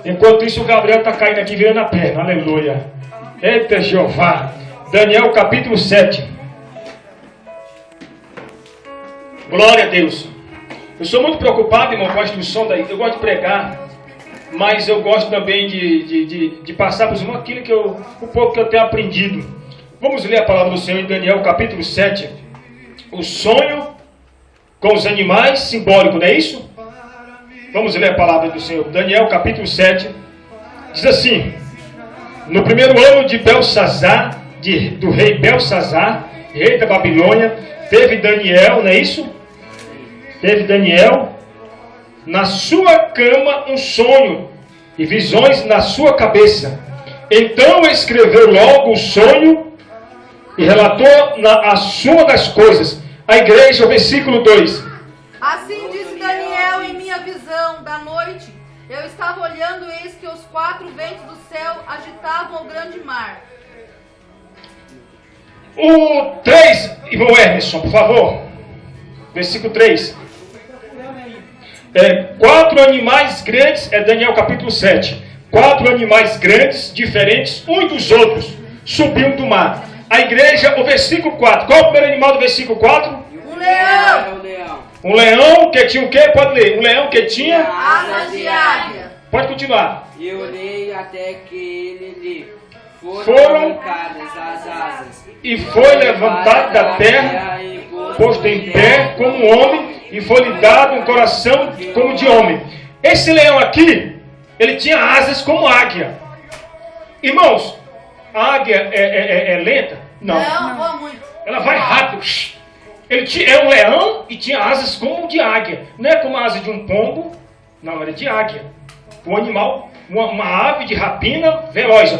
Enquanto isso, o Gabriel está caindo aqui, virando a perna. Aleluia. Eita, Jeová. Daniel, capítulo 7. Glória a Deus. Eu sou muito preocupado, irmão, com a instrução daí. Eu gosto de pregar, mas eu gosto também de passar para os irmãos aquilo que o pouco que eu tenho aprendido. Vamos ler a palavra do Senhor em Daniel, capítulo 7. O sonho com os animais, simbólico, não é isso? Vamos ler a palavra do Senhor. Daniel, capítulo 7. Diz assim: no primeiro ano de Belsazar, do rei Belsazar, rei da Babilônia, teve Daniel, não é isso? Teve Daniel na sua cama um sonho e visões na sua cabeça. Então escreveu logo o sonho e relatou a suma das coisas. A igreja, o versículo 2. Assim disse Daniel em minha visão da noite. Eu estava olhando, eis que os 4 ventos do céu agitavam o grande mar. O 3, irmão Emerson, por favor. Versículo 3. 4 animais grandes, é Daniel capítulo 7. 4 animais grandes, diferentes, uns dos outros, subiam do mar. A igreja, o versículo 4. Qual é o primeiro animal do versículo 4? Um leão. Um leão que tinha o quê? Pode ler. Um leão que tinha asas de águia. Pode continuar. E olhei até que ele lhe foram arrancadas as asas. E foi levantado da terra, posto em pé como um homem, e foi-lhe dado um coração como de homem. Esse leão aqui, ele tinha asas como águia. Irmãos, a águia é lenta? Não. Não, voa muito. Ela vai rápido. Ele é um leão e tinha asas como de águia. Não é como a asa de um pombo. Não, era de águia. Um animal, uma ave de rapina veloz.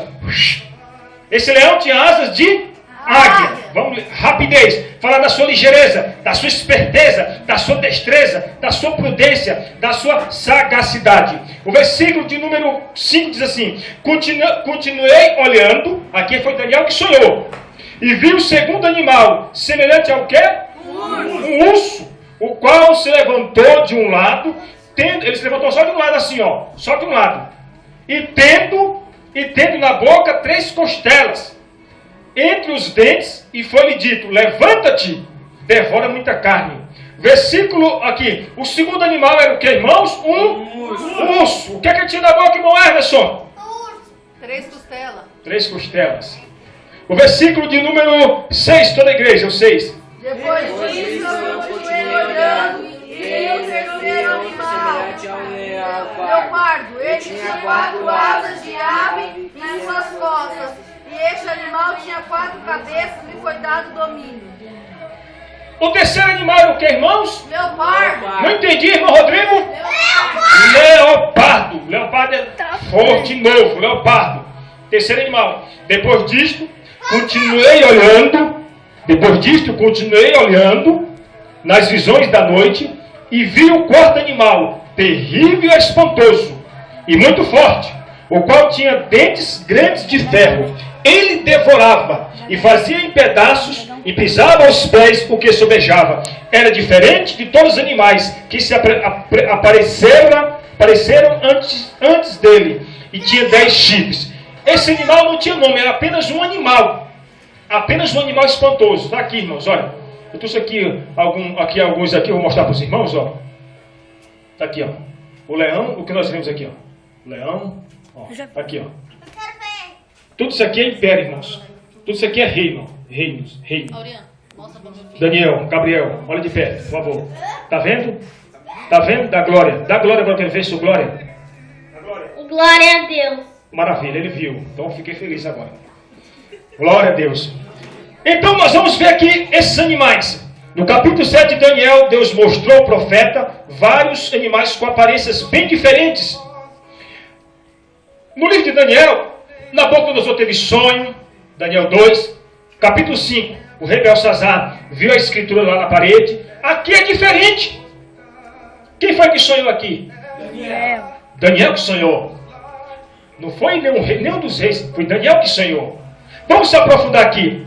Esse leão tinha asas de águia. Vamos, rapidez. Falar da sua ligeireza, da sua esperteza, da sua destreza, da sua prudência, da sua sagacidade. O versículo de número 5 diz assim: continuei olhando. Aqui foi Daniel que sonhou. E vi o segundo animal, semelhante ao quê? Um urso, o qual se levantou de um lado, ele se levantou só de um lado assim, ó, só de um lado, e tendo na boca 3 costelas, entre os dentes, e foi-lhe dito: levanta-te, devora muita carne. Versículo aqui, o segundo animal era o que, irmãos? Um urso. O que é que tinha na boca, irmão Anderson? 3 costelas. 3 costelas. O versículo de número 6, toda a igreja, o 6. Depois disso, eu continuei olhando e vi o terceiro animal, leopardo. Ele tinha 4 asas de ave em suas costas, e este animal tinha 4 cabeças, e foi dado domínio. O terceiro animal era o que, irmãos? Leopardo. Não entendi, irmão Rodrigo? Leopardo. Leopardo é forte, novo, leopardo. Terceiro animal. Depois disto, continuei olhando nas visões da noite e vi o 4º animal, terrível e espantoso e muito forte, o qual tinha dentes grandes de ferro. Ele devorava e fazia em pedaços e pisava aos pés o que sobejava. Era diferente de todos os animais que se apareceram antes dele, e tinha 10 chifres. Esse animal não tinha nome, era apenas um animal. Apenas um animal espantoso. Está aqui, irmãos, olha. Eu trouxe aqui, alguns aqui, eu vou mostrar para os irmãos, ó. Está aqui, ó. O leão, o que nós vemos aqui, ó. O leão, ó. Tá aqui, ó. Tudo isso aqui é império, irmãos. Tudo isso aqui é reino. Reinos. Daniel, Gabriel, olha de perto, por favor. Tá vendo? Tá vendo? Dá glória. Dá glória para quem fez sua glória. Glória a Deus. Maravilha, ele viu. Então fiquei feliz agora. Glória a Deus. Então nós vamos ver aqui esses animais. No capítulo 7 de Daniel, Deus mostrou ao profeta vários animais com aparências bem diferentes. No livro de Daniel, Nabucodonosor teve sonho, Daniel 2. Capítulo 5, o rei Belsazar viu a escritura lá na parede. Aqui é diferente. Quem foi que sonhou aqui? Daniel que sonhou. Não foi nenhum dos reis, foi Daniel que sonhou. Vamos se aprofundar aqui.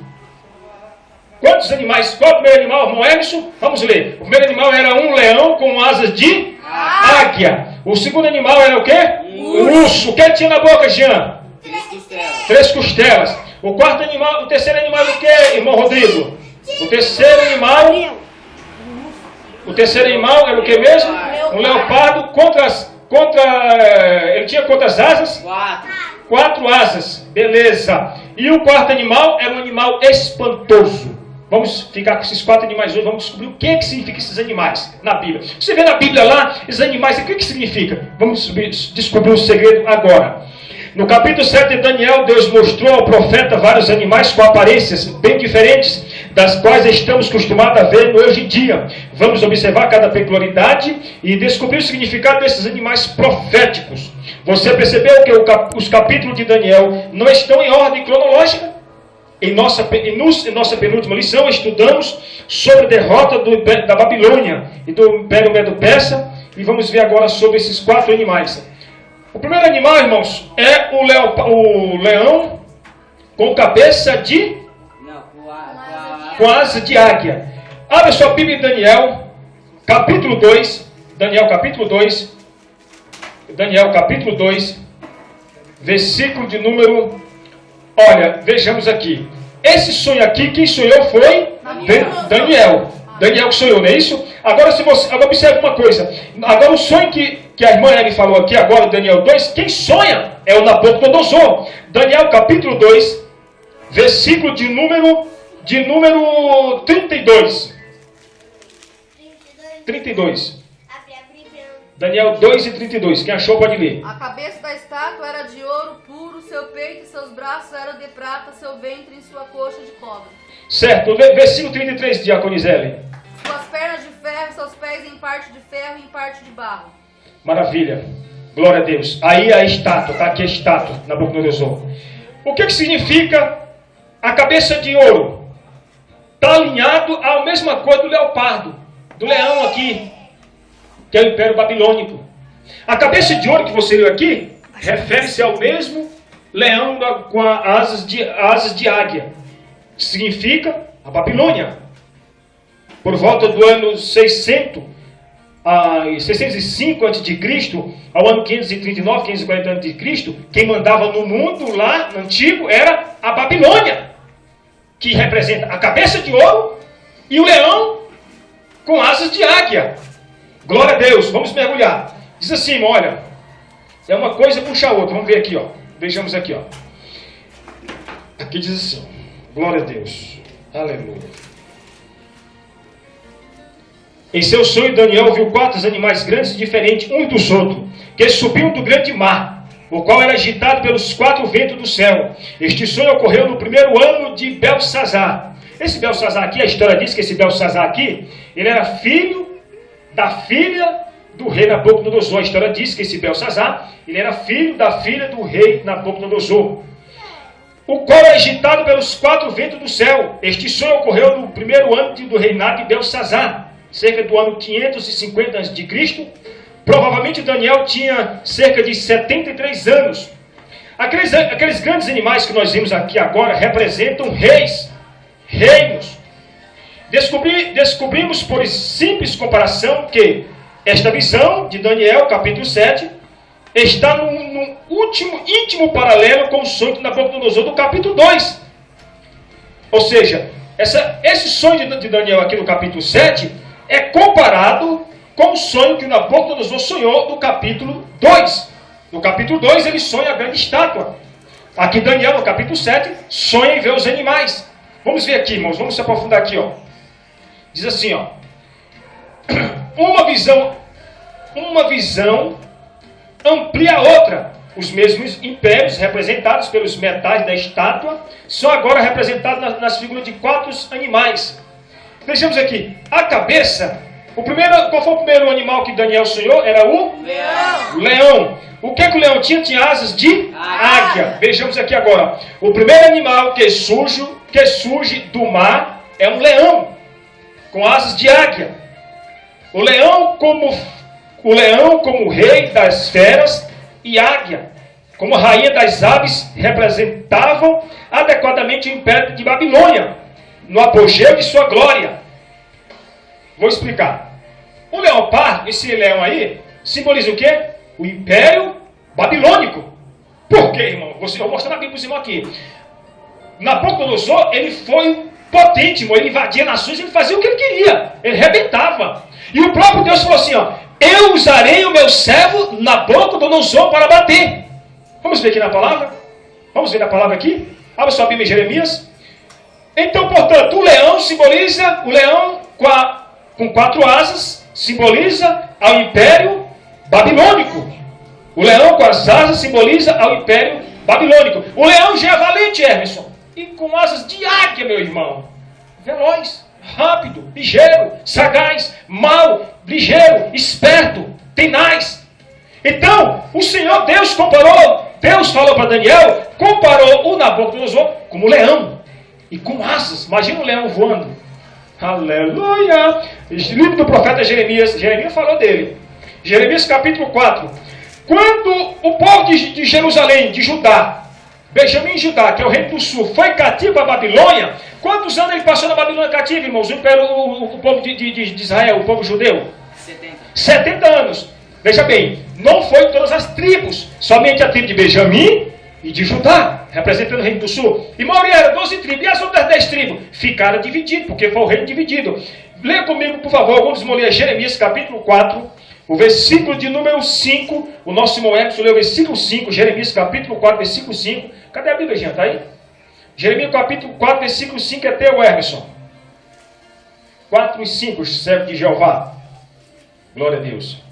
Quantos animais? Qual é o primeiro animal, irmão Emerson? Vamos ler. O primeiro animal era um leão com asas de águia. O segundo animal era o quê? O urso. O que ele tinha na boca, Jean? 3 costelas. 3 costelas. O terceiro animal é o quê, irmão Rodrigo? O terceiro animal era o que mesmo? Um leopardo ele tinha quantas asas? 4 asas. Beleza. E o quarto animal era um animal espantoso. Vamos ficar com esses 4 animais hoje, vamos descobrir o que significa esses animais na Bíblia. Você vê na Bíblia lá, esses animais, o que significa? Vamos descobrir o segredo agora. No capítulo 7 de Daniel, Deus mostrou ao profeta vários animais com aparências bem diferentes das quais estamos acostumados a ver hoje em dia. Vamos observar cada peculiaridade e descobrir o significado desses animais proféticos. Você percebeu que os capítulos de Daniel não estão em ordem cronológica? Em nossa penúltima lição, estudamos sobre a derrota da Babilônia e do Império Medo-Persa, e vamos ver agora sobre esses 4 animais. O primeiro animal, irmãos, é o leão com cabeça de... com asa de águia. Abra sua Bíblia em Daniel, capítulo 2. Daniel, capítulo 2, versículo de número... Olha, vejamos aqui. Esse sonho aqui, quem sonhou foi Daniel. Daniel que sonhou, não é isso? Agora, agora observe uma coisa. Agora o sonho que a irmã Ellen falou aqui agora, Daniel 2, quem sonha é o Nabucodonosor. Daniel capítulo 2, versículo de número 32. 32. Daniel 2 e 32. Quem achou pode ler. A cabeça da estátua era de ouro puro, seu peito e seus braços eram de prata, seu ventre e sua coxa de cobre. Certo. Versículo 33, Diaconizele. Suas pernas de ferro, seus pés em parte de ferro e em parte de barro. Maravilha. Glória a Deus. Aí a estátua, está aqui a estátua, Nabucodonosor. O que significa a cabeça de ouro? Está alinhado à mesma cor do leopardo, do leão aqui, que é o Império Babilônico. A cabeça de ouro que você leu aqui refere-se ao mesmo leão com asas de águia. Significa a Babilônia. Por volta do ano 605 a.C., ao ano 539, 540 a.C., quem mandava no mundo lá, no antigo, era a Babilônia, que representa a cabeça de ouro e o leão com asas de águia. Glória a Deus, vamos mergulhar. Diz assim, olha, é uma coisa puxa a outra. Vamos ver aqui, ó. Vejamos aqui, ó. Aqui diz assim, glória a Deus, aleluia. Em seu sonho, Daniel viu 4 animais grandes e diferentes, uns dos outros, que subiam do grande mar, o qual era agitado pelos 4 ventos do céu. Este sonho ocorreu no primeiro ano de Belsazar. Esse Belsazar aqui, a história diz que esse Belsazar aqui, ele era filho da filha do rei Nabucodonosor. A história diz que esse Belsazar, ele era filho da filha do rei Nabucodonosor, o qual era agitado pelos 4 ventos do céu. Este sonho ocorreu no primeiro ano do reinado de Belsazar, cerca do ano 550 a.C. Provavelmente Daniel tinha cerca de 73 anos. Aqueles grandes animais que nós vimos aqui agora representam reinos. Descobrimos por simples comparação que esta visão de Daniel, capítulo 7, está no último íntimo paralelo com o sonho de Nabucodonosor do capítulo 2. Ou seja, esse sonho de Daniel aqui no capítulo 7 é comparado com o sonho que o Nabucodonosor sonhou no capítulo 2. No capítulo 2 ele sonha a grande estátua. Aqui Daniel, no capítulo 7, sonha em ver os animais. Vamos ver aqui, irmãos, vamos se aprofundar aqui, ó. Diz assim, ó. Uma visão amplia a outra. Os mesmos impérios representados pelos metais da estátua são agora representados nas figuras de 4 animais. Vejamos aqui, a cabeça, qual foi o primeiro animal que Daniel sonhou? Era o leão. O que o leão tinha? Tinha asas de águia. Vejamos aqui agora. O primeiro animal que surge do mar é um leão, com asas de águia. O leão como rei das feras e águia, como rainha das aves, representavam adequadamente o Império de Babilônia, no apogeu de sua glória. Vou explicar. O leopardo, esse leão aí, simboliza o quê? o Império Babilônico. Por quê, irmão? Eu vou mostrar na Bíblia para os irmãos aqui. Nabucodonosor, ele foi potente, irmão. Ele invadia nações, ele fazia o que ele queria. Ele arrebentava. E o próprio Deus falou assim, ó, eu usarei o meu servo Nabucodonosor para bater. Vamos ver aqui na palavra? Vamos ver na palavra aqui? Abra sua Bíblia em Jeremias. Então, portanto, o leão simboliza, o leão com 4 asas, simboliza ao Império Babilônico. O leão com as asas simboliza ao Império Babilônico. O leão já é valente, Emerson. E com asas de águia, meu irmão. Veloz, rápido, ligeiro, sagaz, mau, ligeiro, esperto, tenaz. Então, o Senhor Deus falou para Daniel, comparou o Nabucodonosor como leão. E com asas. Imagina um leão voando. Aleluia! O livro do profeta Jeremias. Jeremias falou dele. Jeremias capítulo 4. Quando o povo de Jerusalém, de Judá, Benjamim e Judá, que é o reino do sul, foi cativo à Babilônia, quantos anos ele passou na Babilônia cativo, irmãos? O povo de Israel, o povo judeu? 70 anos. Veja bem, não foi todas as tribos, somente a tribo de Benjamim e de Judá, representando o reino do sul. E Mauri era 12 tribos, e as outras 10 tribos ficaram divididas, porque foi o reino dividido. Leia comigo, por favor, alguns irmãos ler Jeremias capítulo 4, o versículo de número 5, o nosso irmão Edson leu o versículo 5, Jeremias capítulo 4, versículo 5. Cadê a Bíblia, gente? Está aí? Jeremias capítulo 4, versículo 5 é teu, Emerson. 4 e 5, servo de Jeová. Glória a Deus.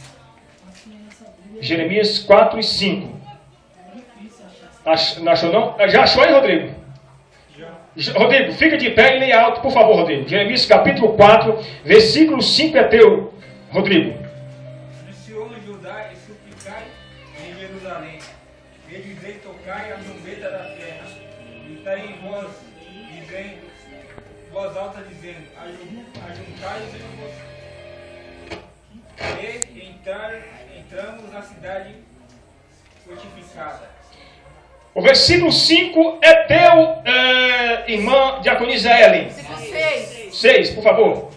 Jeremias 4 e 5. Não achou não? Já achou aí, Rodrigo? Rodrigo, fica de pé e leia alto, por favor, Rodrigo. Jeremias capítulo 4, versículo 5 é teu, Rodrigo. Anunciou em Judá e suplicai em Jerusalém. Redizei, tocai a trombeta da terra. Gritai em voz alta dizendo, ajuntai-vos e entramos na cidade fortificada. O versículo 5 é teu, irmã Diaconisa Ellen. 6, por favor.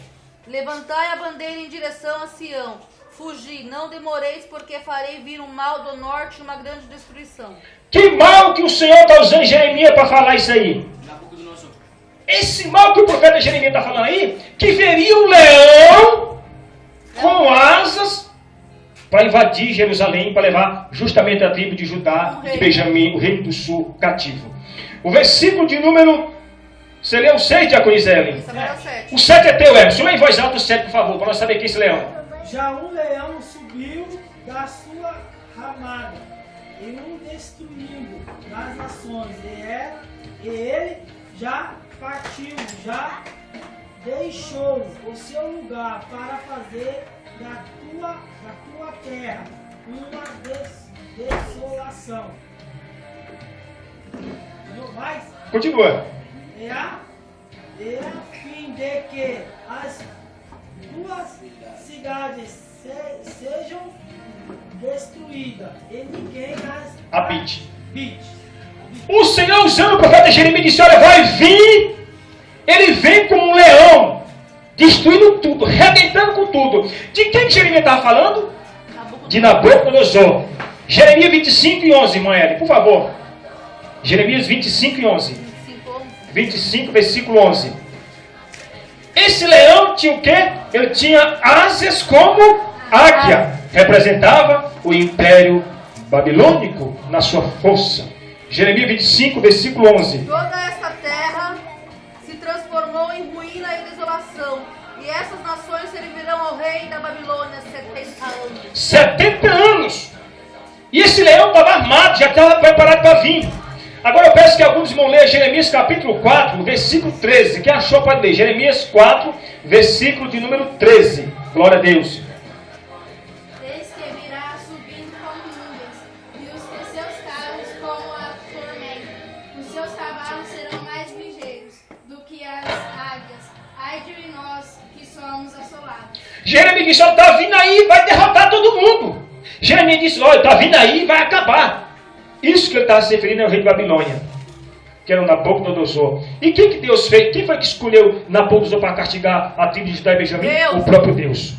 Levantai a bandeira em direção a Sião. Fugi, não demoreis, porque farei vir um mal do norte, uma grande destruição. Que mal que o Senhor está usando Jeremias para falar isso aí? Esse mal que o profeta Jeremias está falando aí, que veria um leão com asas para invadir Jerusalém, para levar justamente a tribo de Judá e de Benjamim, o reino do sul, cativo. O versículo de número... Você leu o 6, Diaconisa Ellen? O 7 é teu, Emerson. Lê em voz alta o 7, por favor, para nós saber quem é esse leão. Já um leão subiu da sua ramada e um destruindo nas nações. E ele já partiu, já deixou o seu lugar para fazer da tua terra uma desolação. Não mais? Continua. É a fim de que as duas cidades sejam destruídas e ninguém as habite. O Senhor, usando o profeta Jeremias, disse: olha, vai vir, ele vem como um leão, destruindo tudo, arrebentando com tudo. De quem que Jeremias estava falando? De Nabucodonosor. Jeremias 25 e 11, irmã Ellen, por favor. Jeremias 25 e 11. 25, versículo 11. Esse leão tinha o quê? Ele tinha asas como águia. Representava o Império Babilônico na sua força. Jeremias 25, versículo 11. Toda esta terra se transformou em ruína e desolação, e essas nações servirão ao rei da Babilônia 70 anos. 70 anos! E esse leão estava armado, já estava preparado para vir. Agora eu peço que alguns irmãos leiam Jeremias capítulo 4, versículo 13. Quem achou pode ler. Jeremias 4, versículo de número 13. Glória a Deus. Eis que virá subindo como nuvens, e os seus carros como a tormenta. Os seus cavalos serão mais ligeiros do que as águias. Ai de nós que somos assolados. Jeremias disse: olha, está vindo aí, vai derrotar todo mundo. Jeremias disse: olha, está vindo aí, vai acabar. Isso que ele estava se referindo é o rei de Babilônia, que era o Nabucodonosor. E quem que Deus fez? Quem foi que escolheu Nabucodonosor para castigar a tribo de Judá e Benjamim? Deus. O próprio Deus.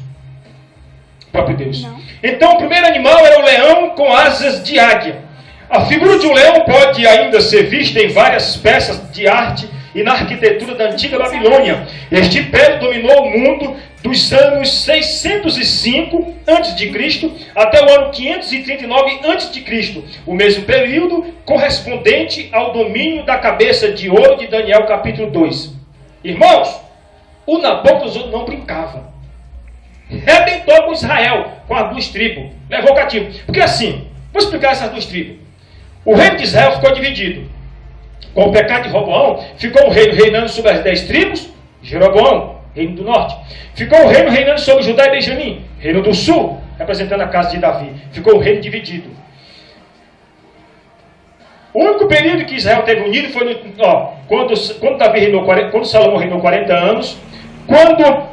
próprio Deus. Então o primeiro animal era o leão com asas de águia. A figura de um leão pode ainda ser vista em várias peças de arte e na arquitetura da antiga Babilônia. Este império dominou o mundo dos anos 605 a.C. até o ano 539 a.C., o mesmo período correspondente ao domínio da cabeça de ouro de Daniel capítulo 2. Irmãos, o Nabucodonosor não brincava. Rebentou com Israel, com as duas tribos, levou cativo. Porque assim, vou explicar essas duas tribos. O reino de Israel ficou dividido. Com o pecado de Roboão, ficou o reino reinando sobre as 10 tribos, Jeroboão, reino do norte. Ficou o reino reinando sobre Judá e Benjamim, reino do sul, representando a casa de Davi. Ficou o reino dividido. O único período que Israel teve unido foi quando Salomão reinou 40 anos, quando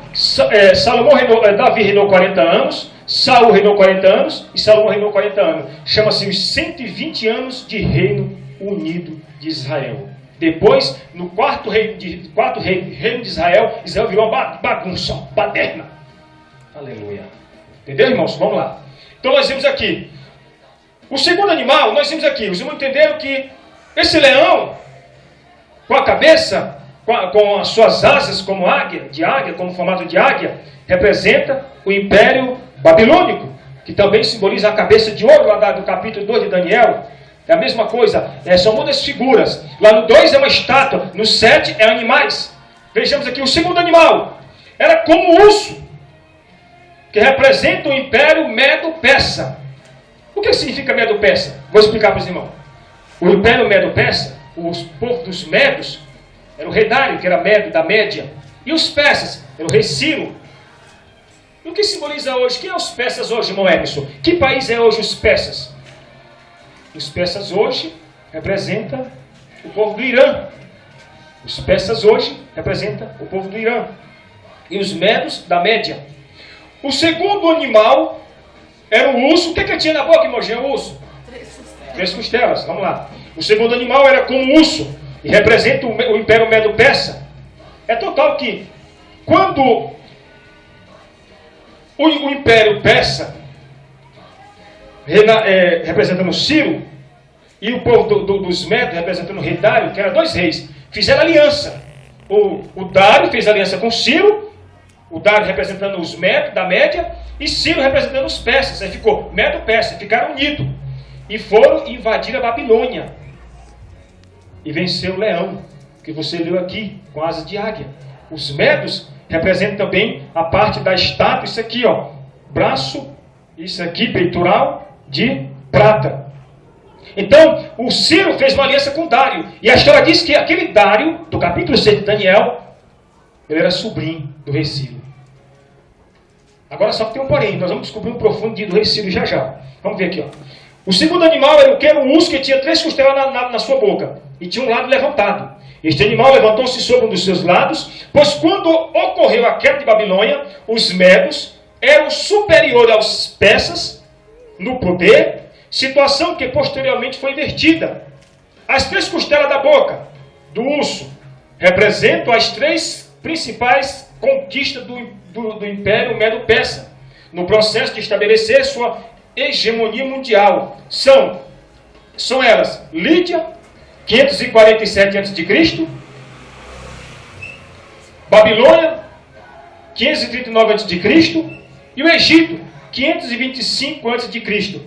Davi reinou 40 anos, Saul reinou 40 anos e Salomão reinou 40 anos. Chama-se os 120 anos de reino unido de Israel. Depois, no quarto reino de Israel, Israel virou uma bagunça, baderna. Aleluia. Entendeu, irmãos? Vamos lá. Então nós vimos aqui. O segundo animal, nós vimos aqui. Os irmãos entenderam que esse leão, com a cabeça, com as suas asas como águia, como formato de águia, representa o Império Babilônico, que também simboliza a cabeça de ouro, lá do capítulo 2 de Daniel. É a mesma coisa, são muitas figuras. Lá no 2 é uma estátua, no 7 é animais. Vejamos aqui, o segundo animal era como o urso, que representa o Império Medo-Persa. O que significa Medo-Persa? Vou explicar para os irmãos. O Império Medo-Persa, o povo dos Medos, era o rei Dário, que era Medo, da Média. E os persas, era o rei Ciro. E o que simboliza hoje? Quem é os persas hoje, irmão Emerson? Que país é hoje os persas? Os persas hoje representam o povo do Irã. Os persas hoje representam o povo do Irã. E os medos da Média. O segundo animal era o urso. O que tinha na boca, irmão? O urso? 3 costelas. Vamos lá. O segundo animal era como urso. E representa o Império Medo-Persa. É total que quando o Império Persa, representando Ciro, e o povo dos Medos, representando o rei Dário, que eram 2 reis, fizeram aliança. O Dário fez aliança com Ciro, o Dário representando os Medos, da Média, e Ciro representando os persas. Aí ficou Medo-Persa, ficaram unidos. E foram invadir a Babilônia. E venceu o leão, que você leu aqui, com asas de águia. Os Medos representam também a parte da estátua, isso aqui, ó, braço, isso aqui, peitoral, de prata. Então, o Ciro fez uma aliança com Dário. E a história diz que aquele Dário, do capítulo 6 de Daniel, ele era sobrinho do rei Ciro. Agora só que tem um porém, nós vamos descobrir um profundo do rei Ciro já já. Vamos ver aqui, ó. O segundo animal era o que? Era um urso que tinha 3 costelas na sua boca. E tinha um lado levantado. Este animal levantou-se sobre um dos seus lados, pois quando ocorreu a queda de Babilônia, os medos eram superiores aos persas no poder, situação que posteriormente foi invertida. As 3 costelas da boca do urso representam as 3 principais conquistas do Império Medo-Persa, no processo de estabelecer sua hegemonia mundial. São elas: Lídia, 547 a.C., Babilônia, 539 a.C., e o Egito, 525 a.C.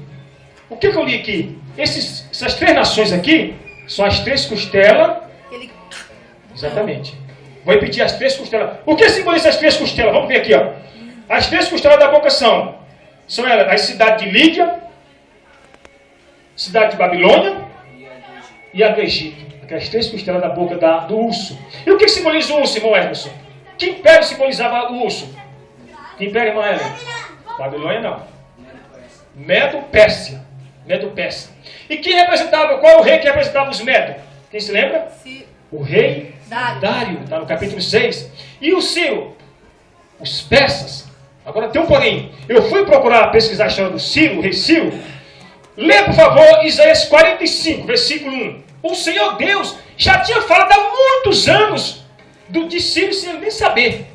O que eu li aqui? Essas 3 nações aqui são as 3 costelas. Exatamente. Vou repetir as 3 costelas. O que simboliza as 3 costelas? Vamos ver aqui, ó. As 3 costelas da boca são elas, as cidades de Lídia, cidade de Babilônia e a do Egito. Aquelas 3 costelas da boca do urso. E o que simboliza o urso, irmão Emerson? Que império simbolizava o urso? Que império, irmão Emerson? Babilônia não. Medo-Pérsia. Medo-Persa. E quem representava? Qual é o rei que representava os Medos? Quem se lembra? Sim. O rei Dário, está no capítulo 6. E o Ciro? Os persas. Agora tem um porém. Eu fui procurar pesquisar a história do Ciro, o rei Ciro. Lê, por favor, Isaías 45, versículo 1. O Senhor Deus já tinha falado há muitos anos de Ciro sem ele nem saber.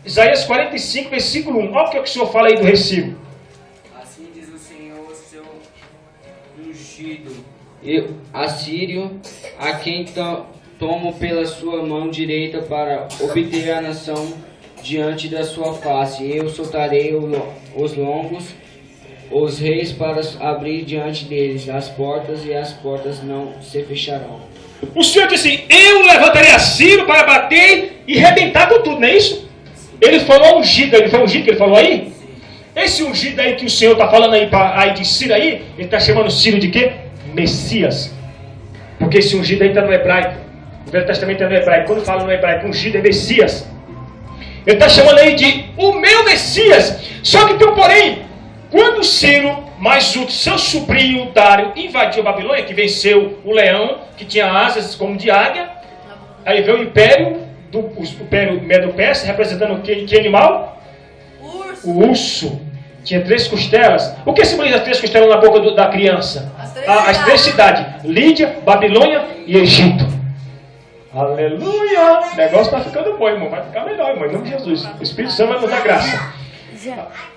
Isaías 45, versículo 1. Olha o que o Senhor fala aí do rei Ciro. ungido assírio, a quem tomo pela sua mão direita para obter a nação diante da sua face. Eu soltarei os lombos, os reis para abrir diante deles as portas, e as portas não se fecharão. O Senhor disse, eu levantarei Assírio para bater e rebentar com tudo, não é isso? Ele falou ungido, ele foi ungido que ele falou aí? Esse ungido aí que o Senhor está falando aí de Ciro aí, ele está chamando Ciro de quê? Messias. Porque esse ungido aí está no hebraico. O Velho Testamento é no hebraico. Quando fala no hebraico, ungido é Messias. Ele está chamando aí de o meu Messias. Só que tem um porém. Quando Ciro, mais o seu sobrinho Dário, invadiu a Babilônia, que venceu o leão, que tinha asas como de águia, aí veio o império Medo-Persa, representando que animal? O urso. Tinha 3 costelas. O que simboliza as 3 costelas na boca da criança? As 3 cidades. Lídia, Babilônia e Egito. Aleluia! O negócio está ficando bom, irmão. Vai ficar melhor, irmão. Em nome de Jesus. O Espírito Santo vai nos dar graça.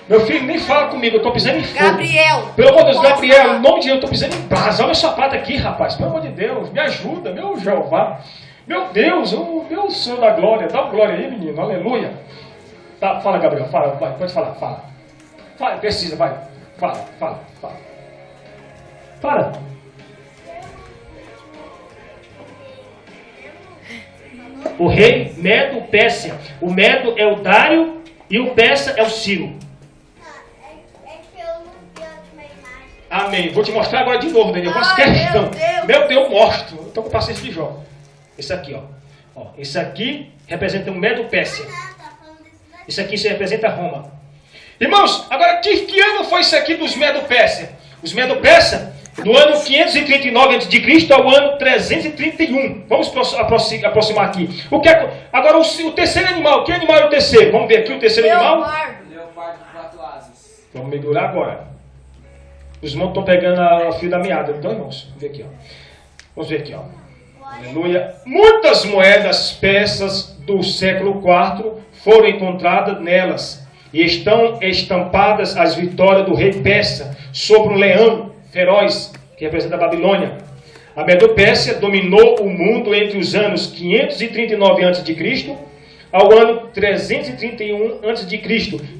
Meu filho, nem fala comigo. Eu estou pisando em fogo. Gabriel. Pelo amor de Deus, Gabriel. Em nome de Deus, eu estou pisando em brasa. Olha o sapato aqui, rapaz. Pelo amor de Deus. Me ajuda, meu Jeová. Meu Deus, meu Senhor da glória. Dá uma glória aí, menino. Aleluia. Tá, fala, Gabriel. Fala, vai. Pode falar. Fala. Fala, precisa, vai. Fala. O rei Medo-Persa. O Medo é o Dário e o Persa é o Ciro. Amém. Vou te mostrar agora de novo, Daniel. Eu faço questão. Meu Deus, eu mostro. Eu estou com paciência de Jó. Esse aqui, ó. Esse aqui representa o Medo-Persa. Isso aqui representa Roma. Irmãos, agora que ano foi isso aqui dos Medo-Persa? Os Medo-Persa, do ano 539 a.C. ao ano 331. Vamos aproximar aqui. Agora o terceiro animal. Que animal é o terceiro? Vamos ver aqui o terceiro animal. Leopardo com 4 asas. Vamos mergulhar agora. Os irmãos estão pegando o fio da meada. Então, irmãos, vamos ver aqui, ó. Vamos ver aqui, ó. Aleluia. Muitas moedas persas do século IV foram encontradas nelas e estão estampadas as vitórias do rei persa sobre um leão feroz, que representa a Babilônia. A Medo-Pérsia dominou o mundo entre os anos 539 a.C. ao ano 331 a.C.,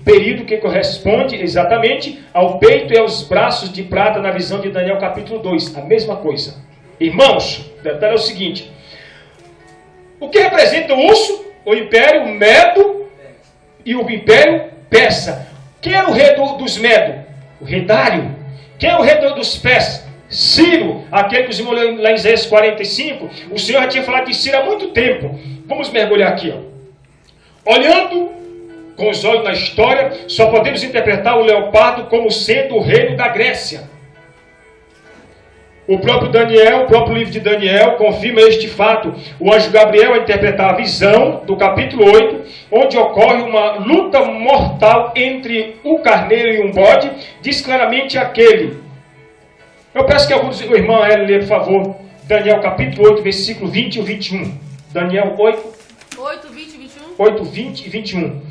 período que corresponde exatamente ao peito e aos braços de prata na visão de Daniel capítulo 2, a mesma coisa. Irmãos, o detalhe é o seguinte: o que representa o urso, o império Medo e o império Persa? Quem era o rei dos Medo? O rei Dário. Quem é o rei dos Persas? Ciro, aquele que os irmãos leram lá em Isaías 45. O Senhor já tinha falado de Ciro há muito tempo. Vamos mergulhar aqui, ó. Olhando com os olhos na história, só podemos interpretar o leopardo como sendo o reino da Grécia. O próprio livro de Daniel confirma este fato. O anjo Gabriel, a interpretar a visão do capítulo 8, onde ocorre uma luta mortal entre um carneiro e um bode, diz claramente aquele. Eu peço que alguns irmãos leiam, por favor, Daniel capítulo 8, versículo 20 e 21. Daniel 8, 20 e 21. 8, 20 e 21.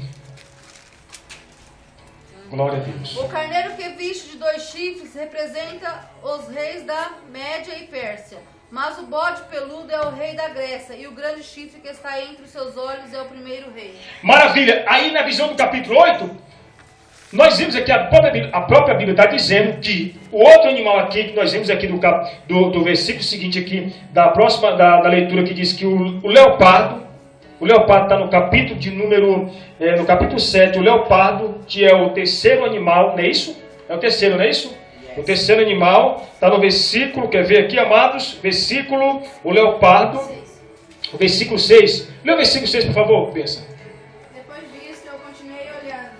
Glória a Deus. O carneiro que viste de 2 chifres representa os reis da Média e Pérsia. Mas o bode peludo é o rei da Grécia, e o grande chifre que está entre os seus olhos é o primeiro rei. Maravilha! Aí na visão do capítulo 8, nós vimos aqui, a própria Bíblia está dizendo que o outro animal aqui, que nós vimos aqui do versículo seguinte aqui, da leitura que diz que o leopardo está no capítulo no capítulo 7, o leopardo, que é o terceiro animal, não é isso? É o terceiro, não é isso? O terceiro animal está no versículo, quer ver aqui, amados? O leopardo, o versículo 6. Lê o versículo 6, por favor, pensa. Depois disso, eu continuei olhando,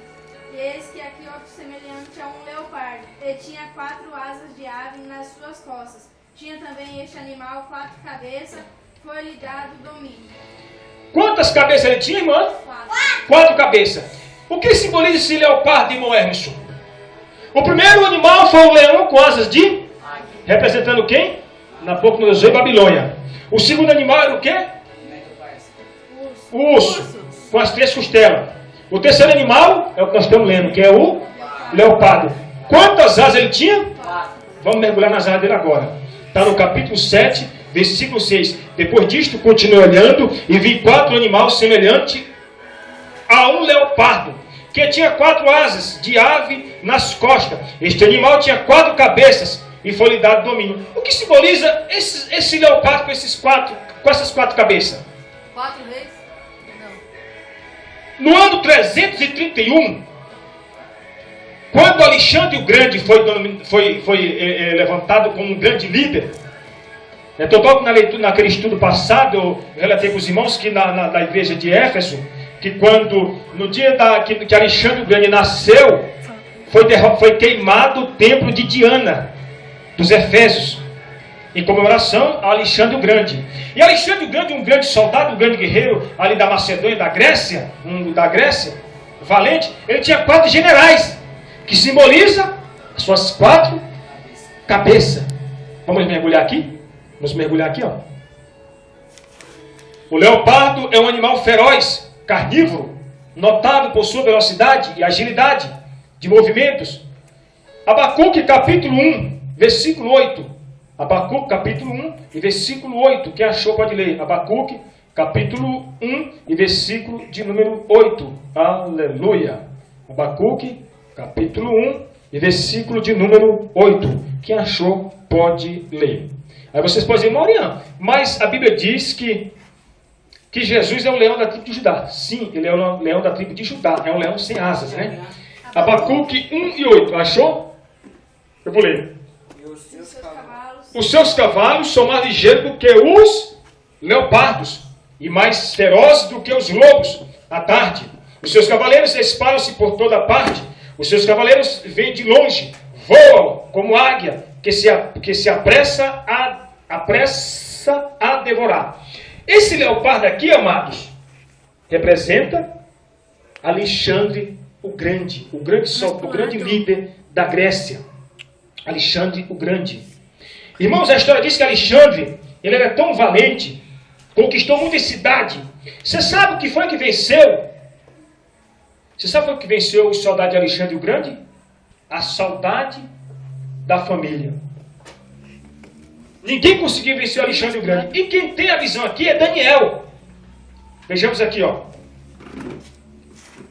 e eis que aqui outro semelhante a um leopardo. Ele tinha 4 asas de ave nas suas costas. Tinha também este animal 4 cabeças, foi-lhe dado domínio. Quantas cabeças ele tinha, irmã? 4 cabeças. O que simboliza esse leopardo, irmão Hermes? O primeiro animal foi o leão com asas de... representando quem? Nabucodonosor e Babilônia. O segundo animal era o quê? O urso, com as 3 costelas. O terceiro animal é o que nós estamos lendo, que é o leopardo. Quantas asas ele tinha? Vamos mergulhar nas áreas dele agora. Está no capítulo 7, versículo 6. Depois disto, continuei olhando e vi 4 animais semelhantes a um leopardo, que tinha 4 asas de ave nas costas. Este animal tinha 4 cabeças e foi-lhe dado domínio. O que simboliza esse leopardo com essas 4 cabeças? 4 reis? No ano 331, quando Alexandre o Grande foi levantado como um grande líder, estou logo na leitura, naquele estudo passado, eu relatei com os irmãos que na igreja de Éfeso, que quando, no dia que Alexandre o Grande nasceu, foi queimado o templo de Diana, dos Efésios, em comemoração a Alexandre o Grande. E Alexandre o Grande, um grande soldado, um grande guerreiro ali da Macedônia, da Grécia, valente, ele tinha 4 generais, que simboliza as suas 4 cabeças. Vamos mergulhar aqui? Vamos mergulhar aqui, ó. O leopardo é um animal feroz, carnívoro, notado por sua velocidade e agilidade de movimentos. Abacuque capítulo 1, versículo 8. Abacuque capítulo 1 e versículo 8. Quem achou pode ler. Abacuque capítulo 1 e versículo de número 8. Aleluia. Abacuque capítulo 1 e versículo de número 8. Quem achou pode ler. Aí vocês podem dizer, Maurian, mas a Bíblia diz que Jesus é o leão da tribo de Judá. Sim, ele é o leão da tribo de Judá. É um leão sem asas, né? Abacuque 1 e 8. Achou? Eu vou ler. Os seus cavalos são mais ligeiros do que os leopardos e mais ferozes do que os lobos à tarde. Os seus cavaleiros espalham-se por toda parte. Os seus cavaleiros vêm de longe, voam como águia que se apressa a devorar. Esse leopardo aqui, amados, representa Alexandre o Grande líder da Grécia. Alexandre o Grande. Irmãos, a história diz que Alexandre, ele era tão valente, conquistou muita cidade. Você sabe o que foi que venceu? Você sabe o que venceu os soldados de Alexandre o Grande? A saudade da família. Ninguém conseguiu vencer Alexandre o Grande. E quem tem a visão aqui é Daniel. Vejamos aqui, ó.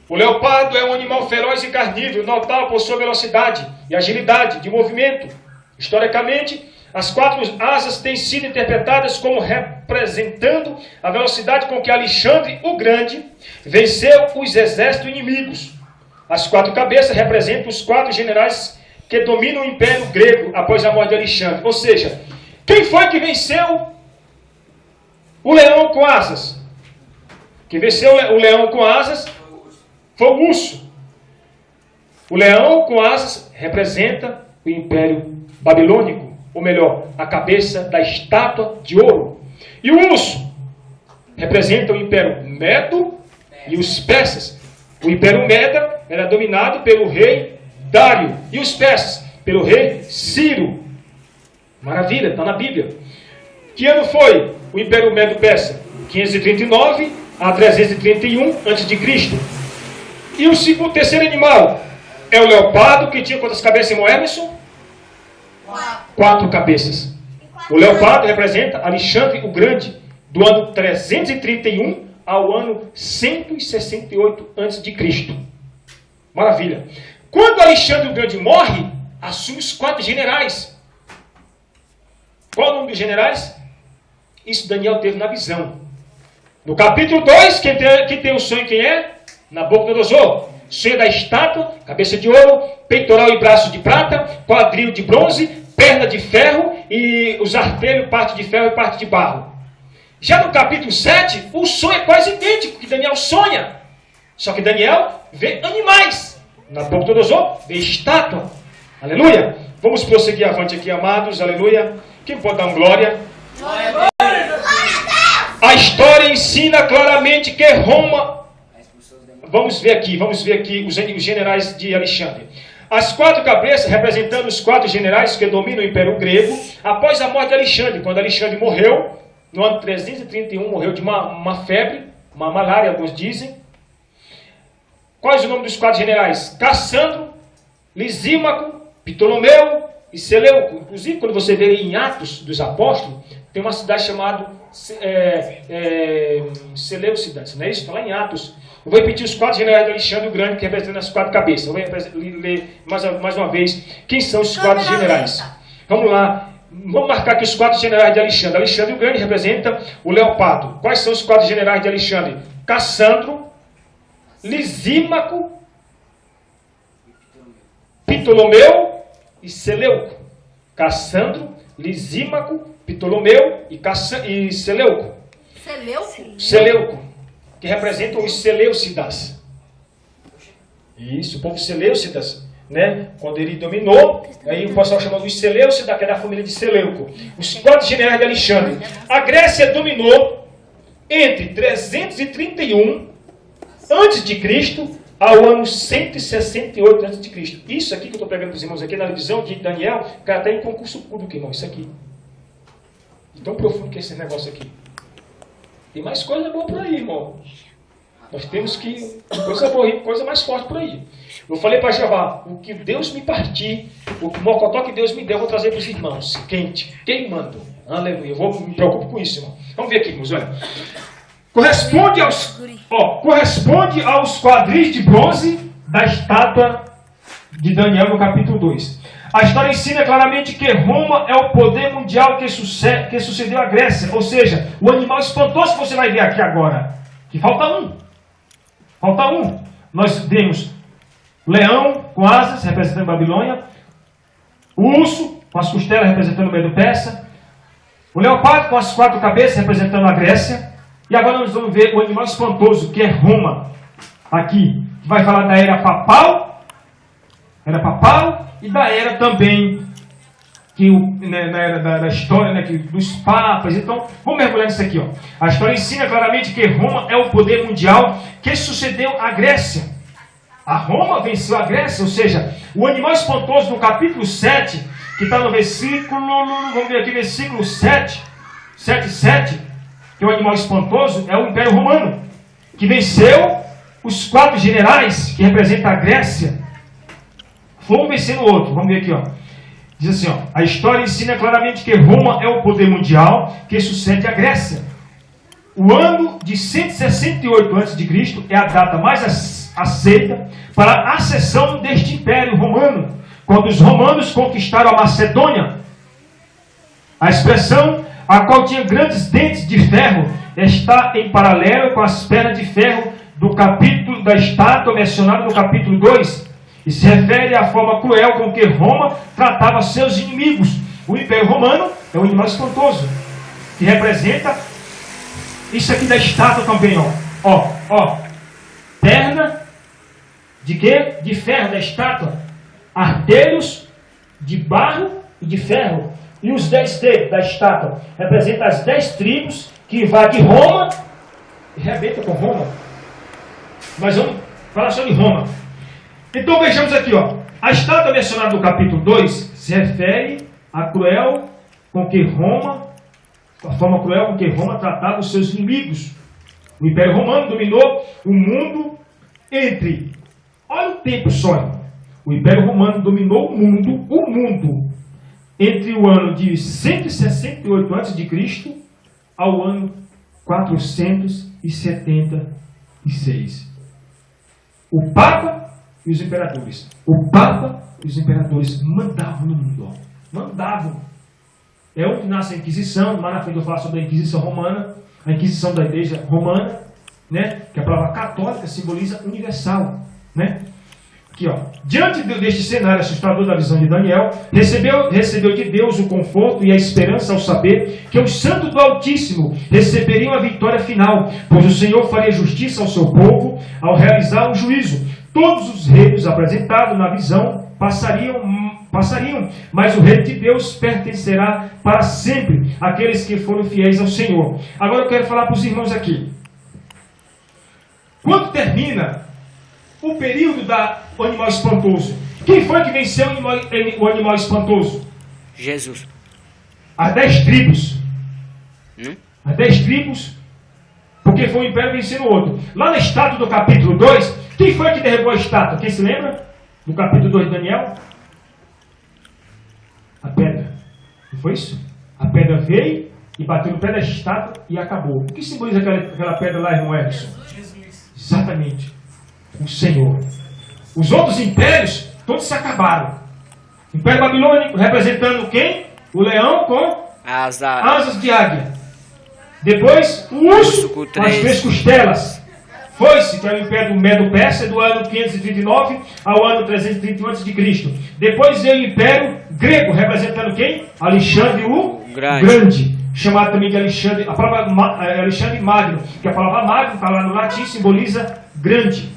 O leopardo é um animal feroz e carnívoro, notável por sua velocidade e agilidade de movimento. Historicamente, as 4 asas têm sido interpretadas como representando a velocidade com que Alexandre o Grande venceu os exércitos inimigos. As 4 cabeças representam os 4 generais que dominam o Império Grego após a morte de Alexandre. Ou seja, quem foi que venceu o leão com asas? Quem venceu o leão com asas foi o urso. O leão com asas representa o Império Babilônico, ou melhor, a cabeça da estátua de ouro. E o urso representa o Império Medo e os persas. O Império Meda era dominado pelo rei Dário e os persas pelo rei Ciro. Maravilha, está na Bíblia. Que ano foi o Império Medo-Persa? 539 a 331 a.C. E o terceiro animal é o leopardo, que tinha quantas cabeças, irmão Emerson? 4 cabeças. O leopardo representa Alexandre o Grande, do ano 331 ao ano 168 a.C. Maravilha. Quando Alexandre o Grande morre, assume os 4 generais. Qual o nome dos generais? Isso Daniel teve na visão. No capítulo 2, quem tem o sonho, quem é? Nabucodonosor. Sonho da estátua, cabeça de ouro, peitoral e braço de prata, quadril de bronze, perna de ferro e os artelhos, parte de ferro e parte de barro. Já no capítulo 7, o sonho é quase idêntico, que Daniel sonha. Só que Daniel vê animais. Nabucodonosor vê estátua. Aleluia. Vamos prosseguir avante aqui, amados. Aleluia. Quem pode dar um glória? Glória. A história ensina claramente que Roma... Vamos ver aqui os generais de Alexandre. As 4 cabeças representando os 4 generais que dominam o Império Grego após a morte de Alexandre. Quando Alexandre morreu, no ano 331, morreu de uma febre, uma malária, alguns dizem. Quais o nome dos 4 generais? Cassandro, Lisímaco, Ptolomeu, e Seleuco. Inclusive, quando você vê em Atos dos Apóstolos, tem uma cidade chamada Seleucidas, não é isso? Está lá em Atos. Eu vou repetir os 4 generais de Alexandre o Grande, que representam as 4 cabeças. Eu vou ler mais uma vez quem são os 4 generais. Vamos lá. Vamos marcar aqui os 4 generais de Alexandre. Alexandre o Grande representa o Leopardo. Quais são os 4 generais de Alexandre? Cassandro, Lisímaco, Ptolomeu e Seleuco. Cassandro, Lisímaco, Ptolomeu e Seleuco. Seleuco, que representam os Seleucidas. Isso, o povo Seleucidas, né? Quando ele dominou, aí o pessoal chamou os Seleucidas, que é da família de Seleuco. Os 4 generais de Alexandre. A Grécia dominou entre 331 a.C. ao ano 168 a.C. Isso aqui que eu estou pegando para os irmãos aqui na visão de Daniel, o cara está em concurso público, irmão, isso aqui. E tão profundo que é esse negócio aqui. Tem mais coisa boa por aí, irmão. Nós temos que... coisa boa, coisa mais forte por aí. Eu falei para Jeová, o que Deus me partir, o mocotó que Deus me deu, eu vou trazer para os irmãos. Quente, queimando. Aleluia. Eu me preocupo com isso, irmão. Vamos ver aqui, irmãos, olha. Corresponde aos quadris de bronze da estátua de Daniel no capítulo 2. A história ensina claramente que Roma é o poder mundial que sucedeu à Grécia. Ou seja, o animal espantoso que você vai ver aqui agora. Que falta um. Falta um. Nós temos leão com asas, representando a Babilônia. O urso com as costelas, representando o Medo Persa. O leopardo com as 4 cabeças, representando a Grécia. E agora nós vamos ver o animal espantoso, que é Roma. Aqui. Que vai falar da era papal. Era papal. E da era também, na era da história, né, dos papas. Então, vamos mergulhar nisso aqui. Ó. A história ensina claramente que Roma é o poder mundial que sucedeu à Grécia. A Roma venceu a Grécia, ou seja, o animal espantoso no capítulo 7, que está no versículo, vamos ver aqui, versículo 7, que é o animal espantoso, é o Império Romano, que venceu os 4 generais que representam a Grécia. Vamos vencer no outro. Vamos ver aqui, ó. Diz assim, ó. A história ensina claramente que Roma é o poder mundial que sucede à Grécia. O ano de 168 a.C. é a data mais aceita para a ascensão deste Império Romano, quando os romanos conquistaram a Macedônia. A expressão, a qual tinha grandes dentes de ferro, está em paralelo com as pernas de ferro do capítulo da estátua mencionada no capítulo 2. E se refere à forma cruel com que Roma tratava seus inimigos. O Império Romano é um animal espantoso, que representa isso aqui da estátua também, ó. Perna de quê? De ferro da estátua. Artelhos de barro e de ferro. E os 10 dedos da estátua representam as 10 tribos que invadem Roma e rebentam com Roma. Mas vamos falar só de Roma. Então vejamos aqui, ó. A estátua mencionada no capítulo 2 se refere à a forma cruel com que Roma tratava os seus inimigos. O Império Romano dominou o mundo olha o tempo só. O Império Romano dominou o mundo entre o ano de 168 a.C. ao ano 476. O Papa e os imperadores. O Papa e os imperadores mandavam no mundo. Mandavam. É onde nasce a Inquisição. Mais na frente eu falo sobre a Inquisição Romana. A Inquisição da Igreja Romana, né? Que a palavra católica simboliza universal, né? Aqui, ó. Diante deste cenário assustador da visão de Daniel, recebeu de Deus o conforto e a esperança ao saber que os santos do Altíssimo receberiam a vitória final, pois o Senhor faria justiça ao seu povo ao realizar o juízo. Todos os reinos apresentados na visão passariam, mas o reino de Deus pertencerá para sempre àqueles que foram fiéis ao Senhor. Agora eu quero falar para os irmãos aqui. Quando termina o período do animal espantoso, quem foi que venceu o animal espantoso? Jesus. As 10 tribos. As 10 tribos, porque foi um império vencendo o outro. Lá na estátua do capítulo 2, quem foi que derrubou a estátua? Quem se lembra? Do capítulo 2 de Daniel? Foi isso? A pedra veio e bateu no pé da estátua e acabou. O que simboliza aquela pedra lá, irmão Edson? Exatamente. O Senhor. Os outros impérios, todos se acabaram. O Império Babilônico representando quem? O leão com asas de águia. Depois, o urso com as 3 costelas. Foi-se, que é o Império do Medo-Persa, do ano 539 ao ano 331 a.C. Depois veio o Império Grego, representando quem? Alexandre o Grande. Chamado também de Alexandre, a palavra Alexandre Magno, que a palavra Magno, está lá no latim, simboliza grande.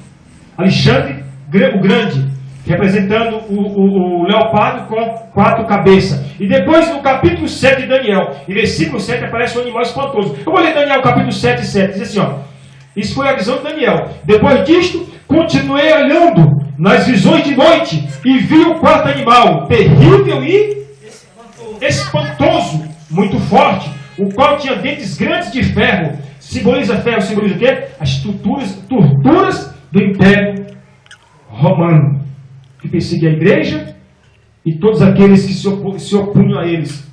Alexandre o Grande, representando o leopardo com 4 cabeças. E depois, no capítulo 7 de Daniel, em versículo 7, aparece um animal espantoso. Eu vou ler Daniel, capítulo 7, 7, diz assim, ó. Isso foi a visão de Daniel. Depois disto, continuei olhando nas visões de noite e vi o 4º animal, terrível e espantoso, muito forte, o qual tinha dentes grandes de ferro. Simboliza ferro, simboliza o quê? As torturas do Império Romano, que perseguia a igreja e todos aqueles que se opunham a eles.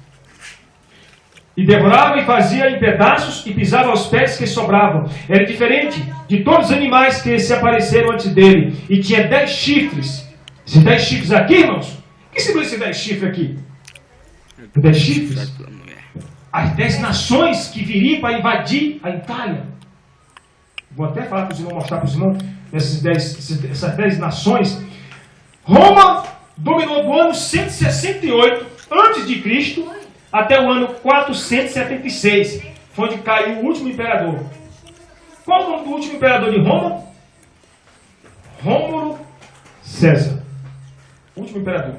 E devorava e fazia em pedaços e pisava aos pés que sobravam. Era diferente de todos os animais que se apareceram antes dele. E tinha 10 chifres. Esses 10 chifres aqui, irmãos? O que simboliza esses 10 chifres aqui? 10 chifres? As 10 nações que viriam para invadir a Itália. Vou até falar para os irmãos, mostrar para os irmãos essas 10 nações. Roma dominou do ano 168 a.C. até o ano 476, foi onde caiu o último imperador. Qual o nome do último imperador de Roma? Rômulo César. O último imperador.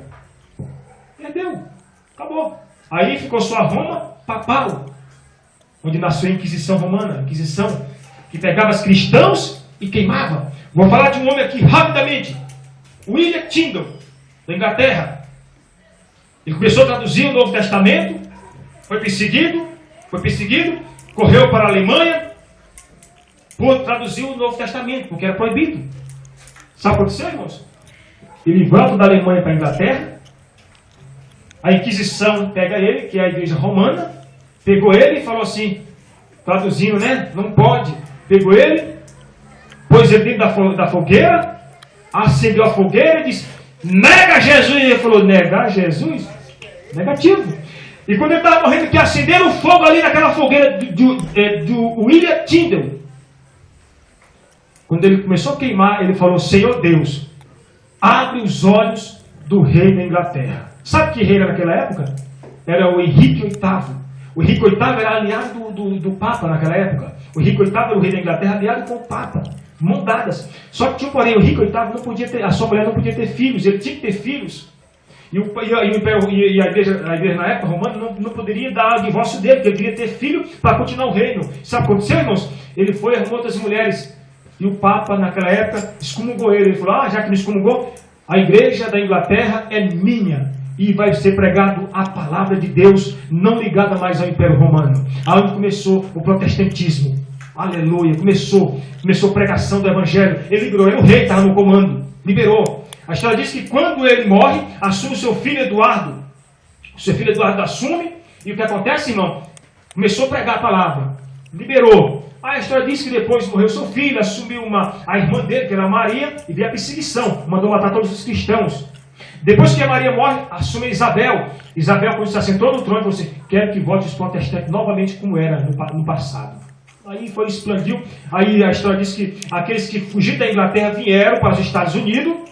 Perdeu. Acabou. Aí ficou só a Roma papal, onde nasceu a Inquisição Romana. A Inquisição que pegava os cristãos e queimava. Vou falar de um homem aqui rapidamente. William Tyndale, da Inglaterra. Ele começou a traduzir o Novo Testamento, foi perseguido, correu para a Alemanha, por traduzir o Novo Testamento, porque era proibido. Sabe o que aconteceu, irmãos? Ele volta da Alemanha para a Inglaterra, a Inquisição pega ele, que é a igreja romana, pegou ele e falou assim, traduzindo, né? Não pode. Pegou ele, pôs ele dentro da fogueira, acendeu a fogueira e disse, nega Jesus. Ele falou, negar Jesus? Negativo. E quando ele estava morrendo, que acenderam o fogo ali naquela fogueira do William Tyndale. Quando ele começou a queimar, ele falou, Senhor Deus, abre os olhos do rei da Inglaterra. Sabe que rei era naquela época? Era o Henrique VIII. O Henrique VIII era aliado do Papa naquela época. O Henrique VIII era o rei da Inglaterra aliado com o Papa. Mão dadas. Só que tinha, porém, o Henrique VIII não podia ter, a sua mulher não podia ter filhos. Ele tinha que ter filhos. E a igreja na época romana não poderia dar o divórcio dele, porque ele queria ter filho para continuar o reino. Sabe o que aconteceu, irmãos? Ele foi e arrumou outras mulheres. E o Papa, naquela época, excomungou ele. Ele falou, já que me excomungou, a igreja da Inglaterra é minha. E vai ser pregado a palavra de Deus, não ligada mais ao Império Romano. Aonde começou o protestantismo. Aleluia. Começou a pregação do Evangelho. Ele liberou, era o rei, estava no comando. Liberou. A história diz que quando ele morre, assume o seu filho Eduardo. O seu filho Eduardo assume. E o que acontece, irmão? Começou a pregar a palavra. Liberou. A história diz que depois morreu seu filho, assumiu a irmã dele, que era Maria, e veio a perseguição. Mandou matar todos os cristãos. Depois que a Maria morre, assume Isabel. Isabel, quando se assentou no trono, falou assim, quero que volte os protestantes novamente como era no passado. Aí foi, expandiu. Aí a história diz que aqueles que fugiram da Inglaterra vieram para os Estados Unidos,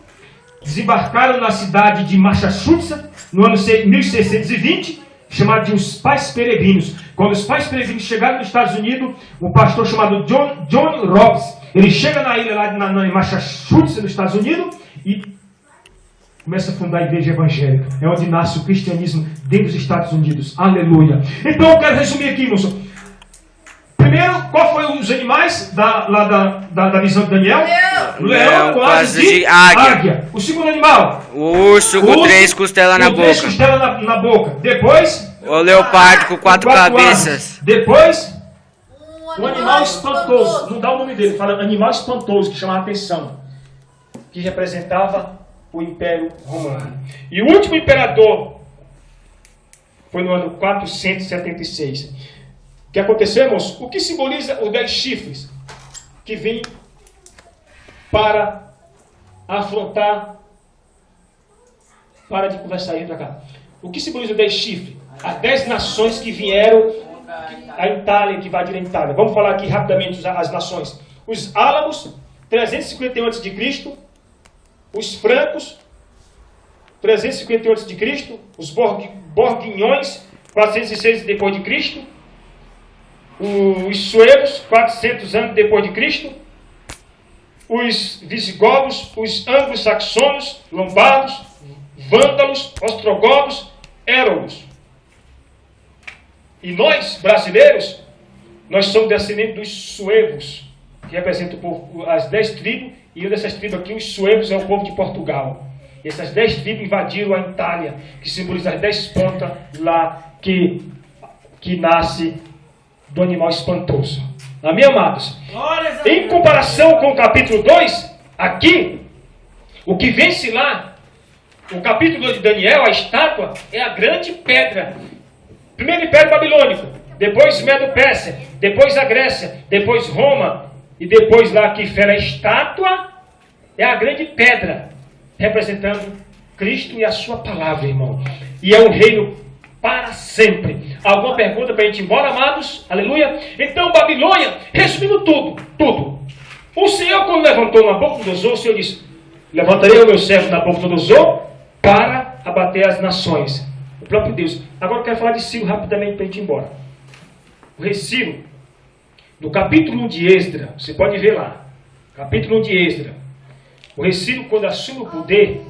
desembarcaram na cidade de Massachusetts, no ano 1620, chamado de os Pais Peregrinos. Quando os Pais Peregrinos chegaram nos Estados Unidos, um pastor chamado John Robbins, ele chega na ilha lá em Massachusetts, nos Estados Unidos, e começa a fundar a igreja evangélica. É onde nasce o cristianismo dentro dos Estados Unidos. Aleluia. Então eu quero resumir aqui, irmãos. Primeiro, qual foi os animais da visão de Daniel? O leão com asas de águia. O segundo animal? O urso com 3 costelas na boca. 3 costelas na boca. Depois? O leopardo com 4 cabeças. Depois? Um animal espantoso. Não dá o nome dele. Fala animal espantoso, que chama a atenção. Que representava o Império Romano. E o último imperador Foi no ano 476. O que aconteceu, irmãos? O que simboliza os 10 chifres que vêm para afrontar... Para de conversar aí, pra cá. O que simboliza os 10 chifres? As 10 nações que vieram a Itália, que invadiram a Itália. Vamos falar aqui rapidamente as nações. Os álamos, 351 a.C. Os francos, 351 a.C. Os borguinhões, 406 depois de Cristo. Os suevos, 400 anos depois de Cristo. Os visigodos, os anglo-saxonos, lombardos, vândalos, ostrogodos, érolos. E nós, brasileiros, nós somos descendentes dos suevos, que representam as 10 tribos, e uma dessas tribos aqui, os suevos, é o povo de Portugal. E essas 10 tribos invadiram a Itália, que simboliza as 10 pontas lá que nasce do animal espantoso. Amém, amados? Em comparação com o capítulo 2, aqui, o que vence lá, o capítulo 2 de Daniel, a estátua, é a grande pedra. Primeiro Império Babilônico, depois Medo-Pérsia, depois a Grécia, depois Roma, e depois lá que fera a estátua, é a grande pedra, representando Cristo e a sua palavra, irmão. E é um reino para sempre. Alguma pergunta para a gente ir embora, amados? Aleluia? Então, Babilônia, resumindo tudo. O Senhor, quando levantou Nabucodonosor, o Senhor disse: levantarei o meu servo Nabucodonosor para abater as nações. O próprio Deus. Agora eu quero falar de Ciro rapidamente para a gente ir embora. O rei Ciro, no capítulo 1 de Esdra, você pode ver lá, capítulo 1 de Esdra, o rei Ciro, quando assume o poder,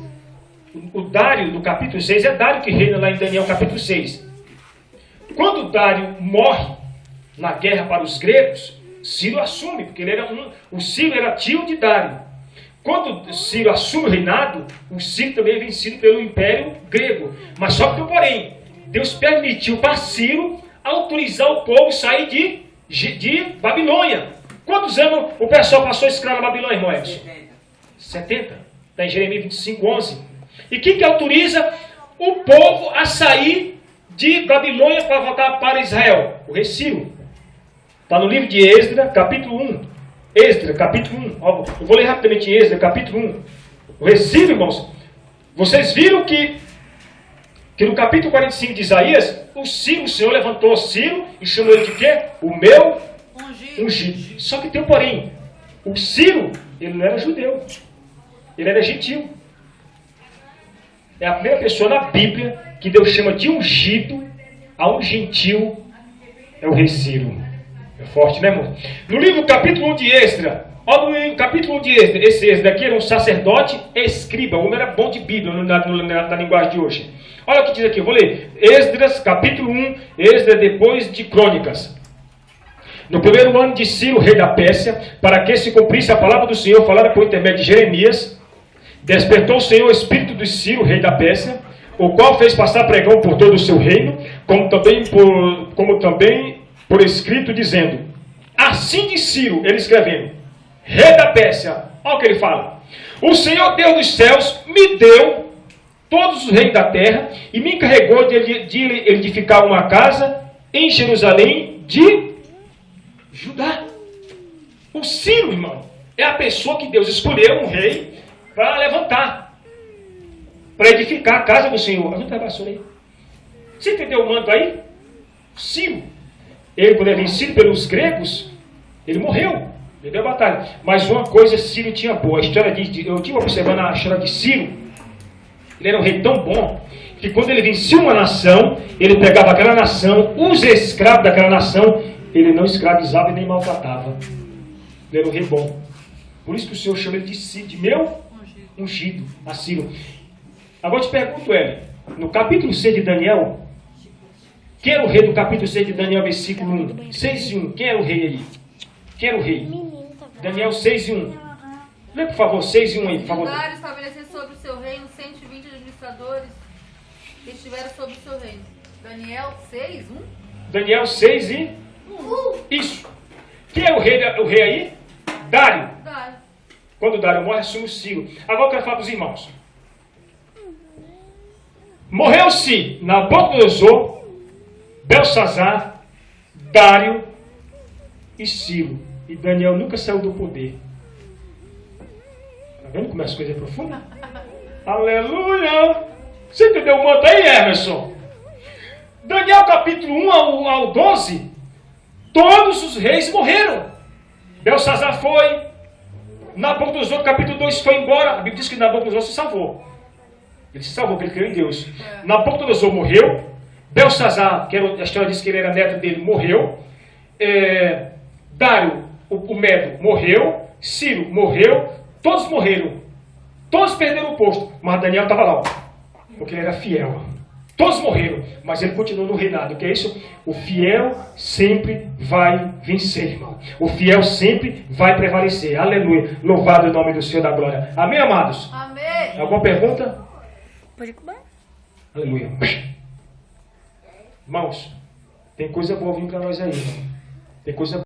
o Dário do capítulo 6, é Dário que reina lá em Daniel capítulo 6. Quando Dário morre na guerra para os gregos, Ciro assume, porque o Ciro era tio de Dário. Quando Ciro assume o reinado, o Ciro também é vencido pelo Império Grego. Mas só que tem um porém. Deus permitiu para Ciro autorizar o povo a sair de Babilônia. Quantos anos o pessoal passou escravo na Babilônia, irmão Edson? 70. Está em Jeremias 25, 11. E quem que autoriza o povo a sair de Babilônia para voltar para Israel? O rei Ciro. Está no livro de Esdra, capítulo 1. Esdra, capítulo 1. Eu vou ler rapidamente Esdra, capítulo 1. O rei Ciro, irmãos. Vocês viram que no capítulo 45 de Isaías, o Senhor levantou Ciro e chamou ele de quê? O meu ungido. Só que tem um porém. O Ciro, ele não era judeu. Ele era gentil. É a primeira pessoa na Bíblia que Deus chama de ungido a um gentil. É o rei Ciro. É forte, né, irmão? No livro capítulo 1 de Esdra, olha no livro capítulo 1 de Esdra, esse Esdra aqui era um sacerdote escriba, o homem era bom de Bíblia na linguagem de hoje. Olha o que diz aqui, eu vou ler. Esdras, capítulo 1, Esdra depois de Crônicas. No primeiro ano de Ciro, rei da Pérsia, para que se cumprisse a palavra do Senhor falada por intermédio de Jeremias, despertou o Senhor o espírito de Ciro, rei da Pérsia, o qual fez passar pregão por todo o seu reino, como também por escrito, dizendo: assim de Ciro, ele escrevendo, rei da Pérsia, olha o que ele fala: o Senhor Deus dos céus me deu todos os reinos da terra e me encarregou de edificar uma casa em Jerusalém de Judá. O Ciro, irmão, é a pessoa que Deus escolheu, um rei, para levantar, para edificar a casa do Senhor. A gente está passando aí. Você entendeu o manto aí? Ciro. Ele, quando é vencido pelos gregos, ele morreu. Ele deu a batalha. Mas uma coisa Ciro tinha boa. A história eu estive observando a história de Ciro. Ele era um rei tão bom que quando ele vencia uma nação, ele pegava aquela nação, os escravos daquela nação, ele não escravizava e nem maltratava. Ele era um rei bom. Por isso que o Senhor chama ele de Ciro, de meu ungido, a Ciro. Agora eu te pergunto, Hélio, no capítulo 6 de Daniel, quem era o rei do capítulo 6 de Daniel, versículo 1? 6 e 1. Quem era o rei aí? Quem era o rei? Daniel 6 e 1. Lê, por favor, 6 e 1 aí, por favor. Dário estabelecer sobre o seu reino 120 administradores que estiveram sobre o seu reino. Daniel 6, 1? Daniel 6 e 1. Isso. Quem é o rei aí? Dário. Dário. Quando Dário morre, assume o Ciro. Agora eu quero falar para os irmãos. Morreu-se Nabucodonosor, Belsazar, Dário e Ciro. E Daniel nunca saiu do poder. Está vendo como as coisas profundas? Aleluia! Você entendeu o manto aí, Emerson? Daniel capítulo 1 ao 12, todos os reis morreram. Belsazar foi, Nabucodonosor capítulo 2 foi embora. A Bíblia diz que Nabucodonosor se salvou. Ele se salvou porque ele creu em Deus. Nabucodonosor morreu. Belsazar, a história diz que ele era neto dele, morreu. Dário, o Medo, morreu. Ciro morreu. Todos morreram. Todos perderam o posto. Mas Daniel estava lá, porque ele era fiel. Todos morreram, mas ele continuou no reinado. O que é isso? O fiel sempre vai vencer, irmão. O fiel sempre vai prevalecer. Aleluia. Louvado o nome do Senhor da glória. Amém, amados? Amém. Alguma pergunta? Pode comer. Aleluia. Irmãos, tem coisa boa vindo para nós aí. Irmão. Tem coisa